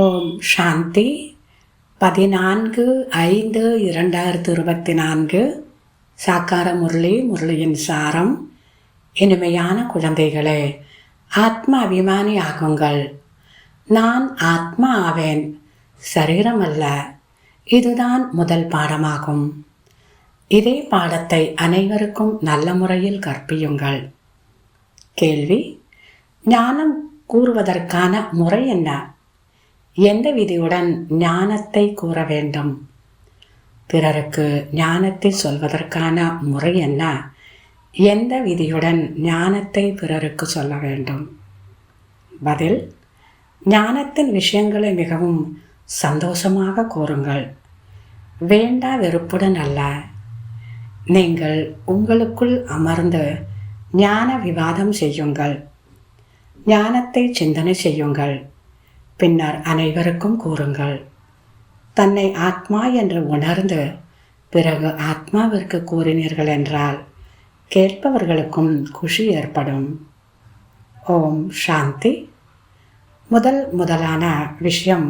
ஓம் சாந்தி. 14/5/2024 சாக்கார முரளியின் சாரம். இனிமையான குழந்தைகளே, ஆத்ம அபிமானி ஆகுங்கள். நான் ஆத்மா ஆவேன், சரீரம் அல்ல. இதுதான் முதல் பாடமாகும். இதே பாடத்தை அனைவருக்கும் நல்ல முறையில் கற்பியுங்கள். கேள்வி: ஞானம் கூறுவதற்கான முறை என்ன? எந்த விதியுடன் ஞானத்தை கூற வேண்டும்? பிறருக்கு ஞானத்தை சொல்வதற்கான முறை என்ன? எந்த விதியுடன் ஞானத்தை பிறருக்கு சொல்ல வேண்டும்? பதில்: ஞானத்தின் விஷயங்களை மிகவும் சந்தோஷமாக கூறுங்கள். வேண்டா வெறுப்புடன் அல்ல. நீங்கள் உங்களுக்குள் அமர்ந்து ஞான விவாதம் செய்யுங்கள். ஞானத்தை சிந்தனை செய்யுங்கள். பின்னர் அனைவருக்கும் கூறுங்கள். தன்னை ஆத்மா என்று உணர்ந்து பிறகு ஆத்மாவிற்கு கூறினீர்கள் என்றால் கேட்பவர்களுக்கும் குஷி ஏற்படும். ஓம் சாந்தி. முதலான விஷயம்,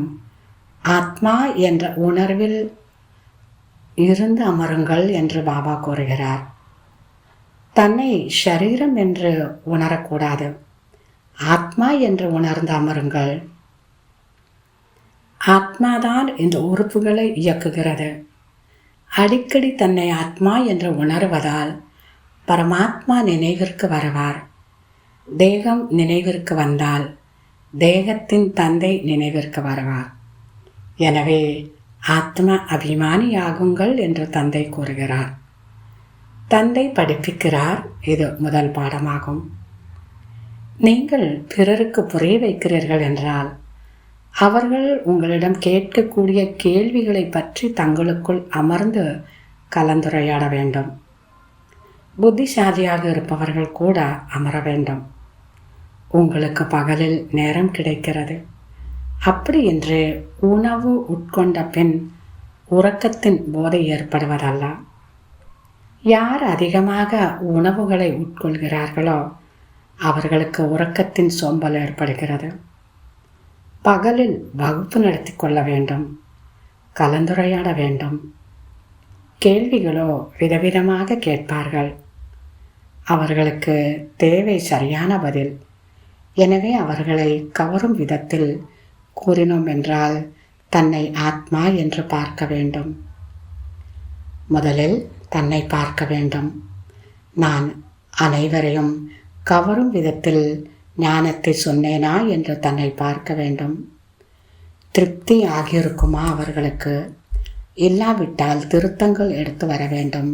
ஆத்மா என்ற உணர்வில் இருந்து அமருங்கள் என்று பாபா கூறுகிறார். தன்னை ஷரீரம் என்று உணரக்கூடாது. ஆத்மா என்று உணர்ந்து அமருங்கள். ஆத்மாதான் இந்த உறுப்புகளை இயக்குகிறது. அடிக்கடி தன்னை ஆத்மா என்று உணர்வதால் பரமாத்மா நினைவிற்கு வருவார். தேகம் நினைவிற்கு வந்தால் தேகத்தின் தந்தை நினைவிற்கு வருவார். எனவே ஆத்ம அபிமானியாகுங்கள் என்று தந்தை கூறுகிறார். தந்தை படிப்பிக்கிறார். இது முதல் பாடமாகும். நீங்கள் பிறருக்கு புரிய வைக்கிறீர்கள் என்றால் அவர்கள் உங்களிடம் கேட்கக்கூடிய கேள்விகளை பற்றி தங்களுக்குள் அமர்ந்து கலந்துரையாட வேண்டும். புத்திசாலியாக இருப்பவர்கள் கூட அமர வேண்டும். உங்களுக்கு பகலில் நேரம் கிடைக்கிறது. அப்படி என்று உணவு உட்கொண்ட பின் உறக்கத்தின் போதை ஏற்படுவதல்ல. யார் அதிகமாக உணவுகளை உட்கொள்கிறார்களோ அவர்களுக்கு உறக்கத்தின் சோம்பல் ஏற்படுகிறது. பகலில் வகுப்பு நடத்தி கொள்ள வேண்டும். கலந்துரையாட வேண்டும். கேள்விகளோ விதவிதமாக கேட்பார்கள். அவர்களுக்கு தேவை சரியான பதில். எனவே அவர்களை கவரும் விதத்தில் கூறினோம் என்றால் தன்னை ஆத்மா என்று பார்க்க வேண்டும். முதலில் தன்னை பார்க்க வேண்டும். நான் அனைவரையும் கவரும் விதத்தில் ஞானத்தை சொன்னேனா என்று தன்னை பார்க்க வேண்டும். திருப்தி ஆகியிருக்குமா அவர்களுக்கு? இல்லாவிட்டால் திருத்தங்கள் எடுத்து வர வேண்டும்.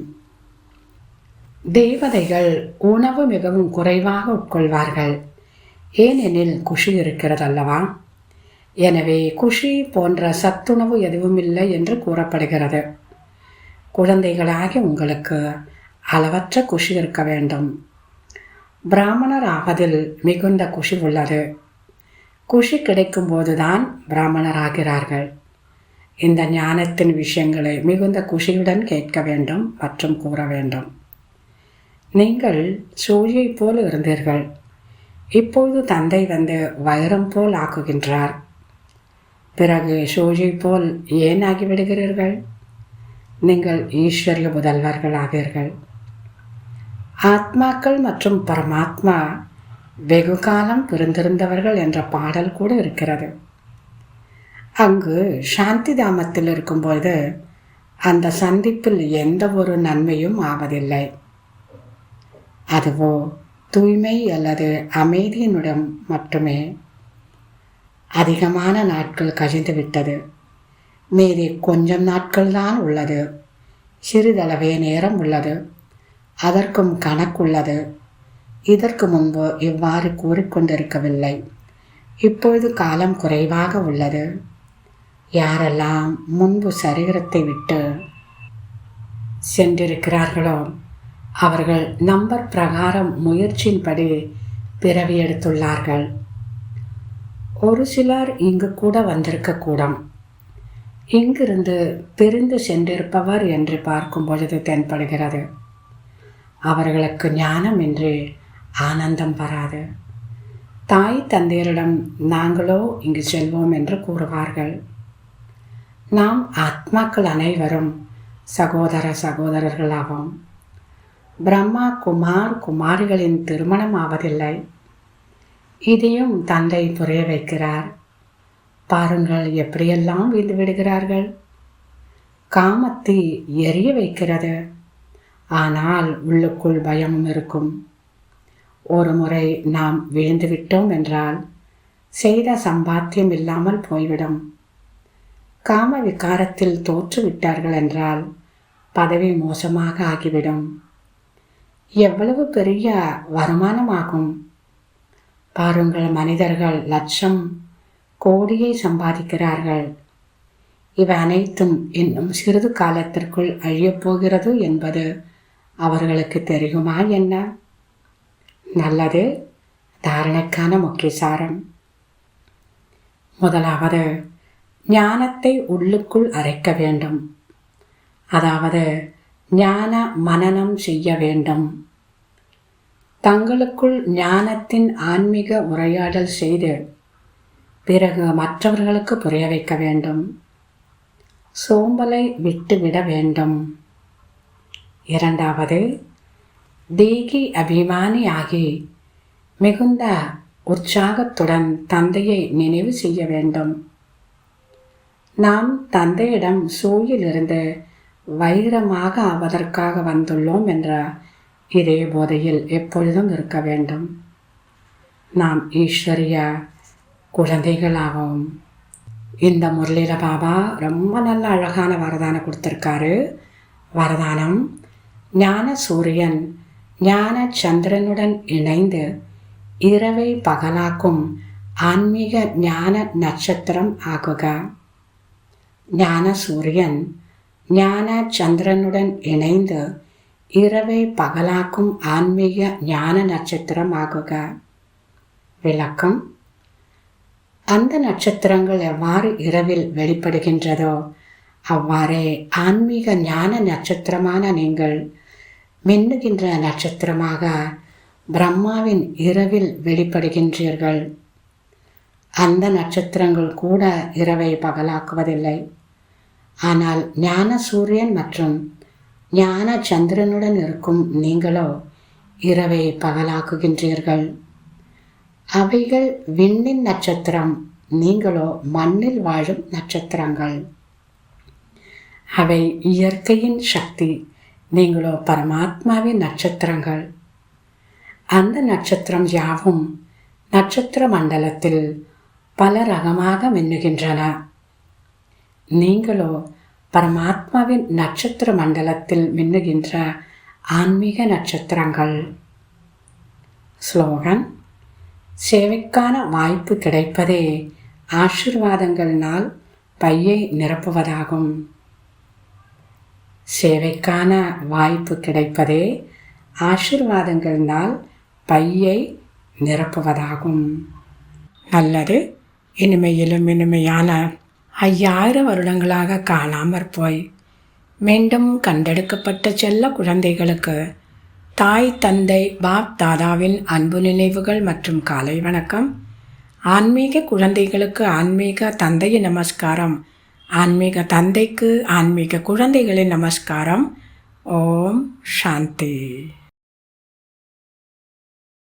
தேவதைகள் உணவு மிகவும் குறைவாக உட்கொள்வார்கள். ஏனெனில் குஷி இருக்கிறது அல்லவா? எனவே குஷி போன்ற சத்துணவு எதுவும் இல்லை என்று கூறப்படுகிறது. குழந்தைகளாகி உங்களுக்கு அளவற்ற குஷி இருக்க வேண்டும். பிராமணர் ஆவதில் மிகுந்த குஷி உள்ளது. குஷி கிடைக்கும் போதுதான் பிராமணர் ஆகிறார்கள். இந்த ஞானத்தின் விஷயங்களை மிகுந்த குஷியுடன் கேட்க வேண்டும் மற்றும் கூற வேண்டும். நீங்கள் சூழியை போல் இருந்தீர்கள். இப்போது தந்தை வந்து வைரம் போல் ஆக்குகின்றார். பிறகு சூழை போல் ஏன் ஆகிவிடுகிறீர்கள்? நீங்கள் ஈஸ்வரிய முதல்வர்கள் ஆவீர்கள். ஆத்மாக்கள் மற்றும் பரமாத்மா வெகு காலம் பிரிந்திருந்தவர்கள் என்ற பாடல் கூட இருக்கிறது. அங்கு சாந்தி தாமத்தில் இருக்கும்போது அந்த சந்திப்பில் எந்த ஒரு நன்மையும் ஆவதில்லை. அதுவோ தூய்மை அல்லது அமைதியினுடன் மட்டுமே. அதிகமான நாட்கள் கழிந்துவிட்டது. மீதி கொஞ்சம் நாட்கள் தான் உள்ளது. சிறிதளவே நேரம் உள்ளது. அதற்கும் கணக்குள்ளது. இதற்கு முன்பு இவ்வாறு கூறிக்கொண்டிருக்கவில்லை. இப்பொழுது காலம் குறைவாக உள்ளது. யாரெல்லாம் முன்பு சரீரத்தை விட்டு சென்றிருக்கிறார்களோ அவர்கள் நம்பர் பிரகாரம் முயற்சியின்படி பிறவி எடுத்துள்ளார்கள். ஒரு சிலர் இங்கு கூட வந்திருக்கக்கூடும். இங்கிருந்து பிரிந்து சென்றிருப்பவர் என்று பார்க்கும் பொழுது தென்படுகிறது. அவர்களுக்கு ஞானம் என்று ஆனந்தம் வராது. தாய் தந்தையரிடம் நாங்களோ இங்கு செல்வோம் என்று கூறுவார்கள். நாம் ஆத்மாக்கள் அனைவரும் சகோதர சகோதரர்களாகும். பிரம்மா குமாரிகளின் திருமணம் ஆவதில்லை. இதையும் தந்தை புரிய வைக்கிறார். பாருங்கள் எப்படியெல்லாம் வீழ்ந்து விடுகிறார்கள். காமத்தை எரிய வைக்கிறது. ஆனால் உள்ளுக்குள் பயமும் இருக்கும். ஒரு முறை நாம் வீழ்ந்து விட்டோம் என்றால் செய்த சம்பாத்தியம் இல்லாமல் போய்விடும். காம விகாரத்தில் தோற்றுவிட்டார்கள் என்றால் பதவி மோசமாக ஆகிவிடும். எவ்வளவு பெரிய வருமானமாகும். பாருங்கள், மனிதர்கள் லட்சம் கோடியை சம்பாதிக்கிறார்கள். இவை அனைத்தும் இன்னும் சிறிது காலத்திற்குள் அழியப்போகிறது என்பது அவர்களுக்கு தெரியுமா என்ன? நல்லது. தாரணைக்கான முக்கிய சாரம். முதலாவது, ஞானத்தை உள்ளுக்குள் அரைக்க வேண்டும். அதாவது ஞான மனனம் செய்ய வேண்டும். தங்களுக்குள் ஞானத்தின் ஆன்மீக உரையாடல் செய்து பிறகு மற்றவர்களுக்கு புரிய வைக்க வேண்டும். சோம்பலை விட்டுவிட வேண்டும். இரண்டாவது, தேகி அபிமானியாகி மிகுந்த உற்சாகத்துடன் தந்தையை நினைவு செய்ய வேண்டும். நாம் தந்தையிடம் சூயிலிருந்து வைரமாக ஆவதற்காக வந்துள்ளோம் என்ற இதே போதையில் எப்பொழுதும் இருக்க வேண்டும். நாம் ஈஸ்வரிய குழந்தைகளாகவும். இந்த முரளில பாபா ரொம்ப நல்ல அழகான வரதானம் கொடுத்துருக்காரு. வரதானம்: ஞான சூரியன் ஞான சந்திரனுடன் இணைந்து இரவை பகலாக்கும் ஆன்மீக ஞான நட்சத்திரம் ஆகுக. ஞான சூரியன் ஞான சந்திரனுடன் இணைந்து இரவை பகலாக்கும் ஆன்மீக ஞான நட்சத்திரம் ஆகுக. விளக்கம்: அந்த நட்சத்திரங்கள் எவ்வாறு இரவில் வெளிப்படுகின்றதோ அவ்வாறே ஆன்மீக ஞான நட்சத்திரமான நீங்கள் மின்னுகின்ற நட்சத்திரமாக பிரம்மாவின் இரவில் வெளிப்படுகின்றீர்கள். அந்த நட்சத்திரங்கள் கூட இரவை பகலாக்குவதில்லை. ஆனால் ஞான சூரியன் மற்றும் ஞான சந்திரனுடன் இருக்கும் நீங்களோ இரவை பகலாக்குகின்றீர்கள். அவைகள் விண்ணின் நட்சத்திரம், நீங்களோ மண்ணில் வாழும் நட்சத்திரங்கள். அவை இயற்கையின் சக்தி, நீங்களோ பரமாத்மாவின் நட்சத்திரங்கள். அந்த நட்சத்திரம் யாவும் நட்சத்திர மண்டலத்தில் பல ரகமாக மின்னுகின்றன. நீங்களோ பரமாத்மாவின் நட்சத்திர மண்டலத்தில் மின்னுகின்ற ஆன்மீக நட்சத்திரங்கள். ஸ்லோகன்: சேவைக்கான வாய்ப்பு கிடைப்பதே ஆசீர்வாதங்களினால் பையை நிரப்புவதாகும். சேவைக்கான வாய்ப்பு கிடைப்பதே ஆசீர்வாதங்களினால் பையை நிரப்புவதாகும். நல்லது. இனிமையிலும் இனிமையான 5000 வருடங்களாக காணாமற் போய் மீண்டும் கண்டெடுக்கப்பட்ட செல்ல குழந்தைகளுக்கு தாய் தந்தை பாப் தாதாவின் அன்பு நினைவுகள் மற்றும் காலை வணக்கம். ஆன்மீக குழந்தைகளுக்கு ஆன்மீக தந்தையின் நமஸ்காரம். ஆன்மீக தந்தைக்கு ஆன்மீக குழந்தைகளின் நமஸ்காரம். ஓம் சாந்தி.